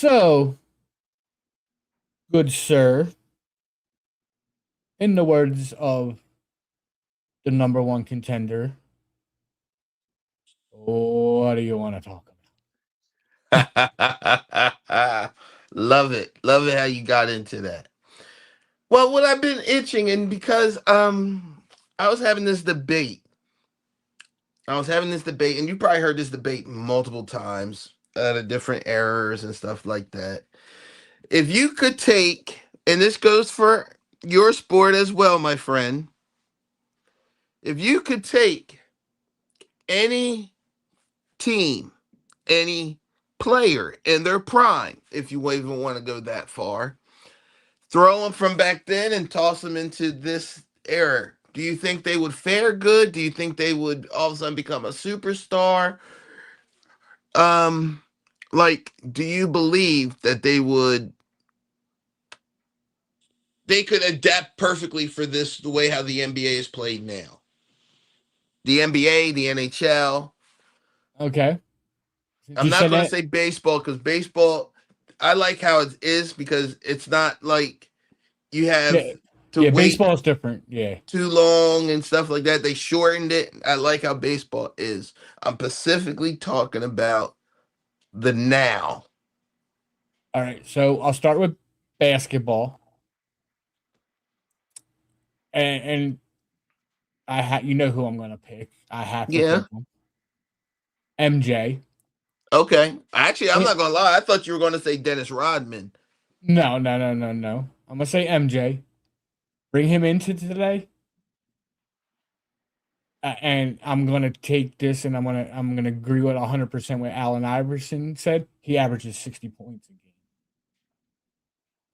So, good sir, in the words of the number one contender, what do you want to talk Love it. Love it how you got into that. Well, what I've been itching and because I was having this debate. I was having this debate and you probably heard this debate multiple times the different errors and stuff like that. If you could take, and this goes for your sport as well, my friend, if you could take any team, any player in their prime, if you even want to go that far, throw them from back then and toss them into this era. Do you think they would fare good? Do you think they would all of a sudden become a superstar? Um, do you believe that they could adapt perfectly for this the way how the NBA is played now? The NBA, the NHL. about? Okay. Since I'm you not said going to that, say baseball because baseball, I like how it is because it's not like you have yeah, to yeah, wait baseball is different. Yeah. too long and stuff like that. They shortened it. I like how baseball is. I'm specifically talking about the now. All right. So I'll start with basketball, and you know who I'm going to pick. I have to Yeah. pick him. MJ. Okay. Actually, I'm Eh, not gonna lie. I thought you were gonna say Dennis Rodman. no, no, no, no, no. I'm gonna say MJ. Bring him into today, and I'm gonna take this, and I'm gonna agree with 100% what Allen Iverson said. He averages 60 points a game,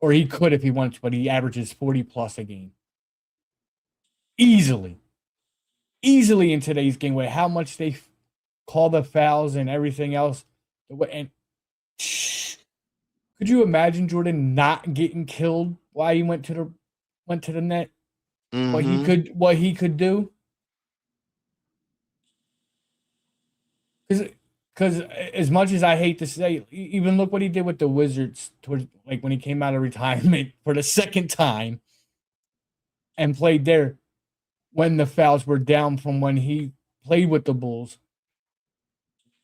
or he could if he wanted to, but he averages 40 plus a game easily, easily in today's game with how much they call the fouls and everything else. And could you imagine Jordan not getting killed while he went to the net? Mm-hmm. What he could do? Because as much as I hate to say, even look what he did with the Wizards towards like when he came out of retirement for the second time and played there when the fouls were down from when he played with the Bulls,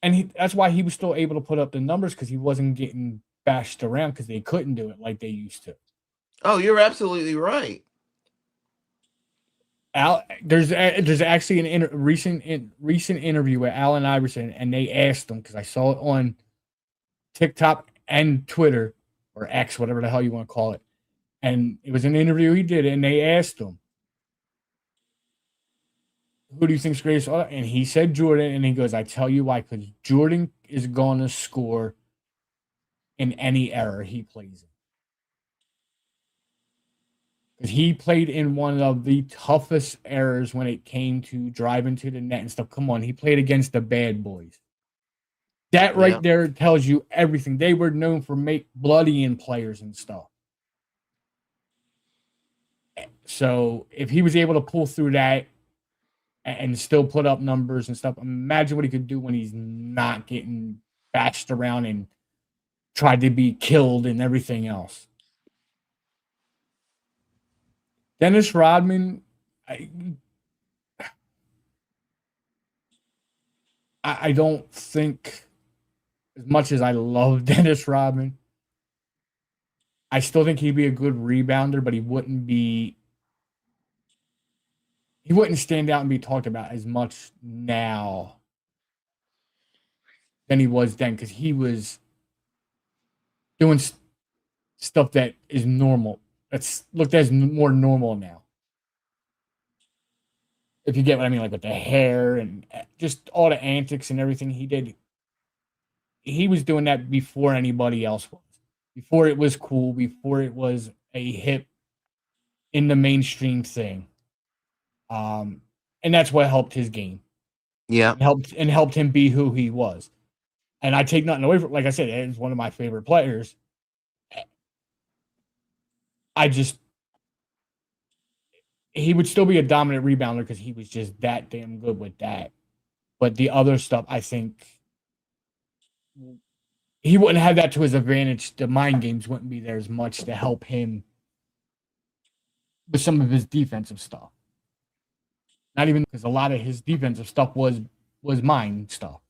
and that's why he was still able to put up the numbers because he wasn't getting bashed around because they couldn't do it like they used to. Oh, you're absolutely right. There's actually recent interview with Allen Iverson, and they asked him because I saw it on TikTok and Twitter or X, whatever the hell you want to call it. And it was an interview he did, and they asked him, "Who do you think's greatest?" And he said Jordan, and he goes, "I tell you why, because Jordan is going to score in any era he plays in. Because he played in one of the toughest eras when it came to driving to the net and stuff. Come on, he played against the bad boys. That Yeah. right there tells you everything. They were known for make bloodying players and stuff. So if he was able to pull through that and still put up numbers and stuff, imagine what he could do when he's not getting bashed around and tried to be killed and everything else. Dennis Rodman, I, I don't think, as much as I love Dennis Rodman, I still think he'd be a good rebounder, but he wouldn't stand out and be talked about as much now than he was then because he was doing stuff that is normal. That's looked at as more normal now. If you get what I mean, like with the hair and just all the antics and everything he did, he was doing that before anybody else was. Before it was cool, before it was a hip in the mainstream thing. Um, and that's what helped his game Yeah. and helped him be who he was. And I take nothing away from, like I said, he's one of my favorite players. I just he would still be a dominant rebounder because he was just that damn good with that. But the other stuff, I think he wouldn't have that to his advantage. The mind games wouldn't be there as much to help him with some of his defensive stuff. Not even because a lot of his defensive stuff was mind stuff.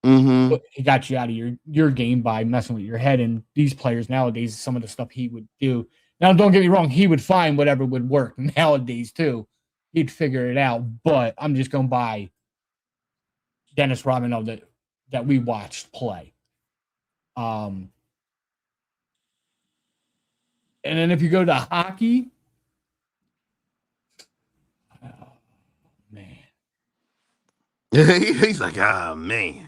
Mm-hmm. He got you out of your game by messing with your head. And these players nowadays, some of the stuff he would do. Now, don't get me wrong, he would find whatever would work nowadays too. He'd figure it out. But I'm just going by Dennis Rodman that we watched play. And then if you go to hockey, oh, man. He's like, ah, man.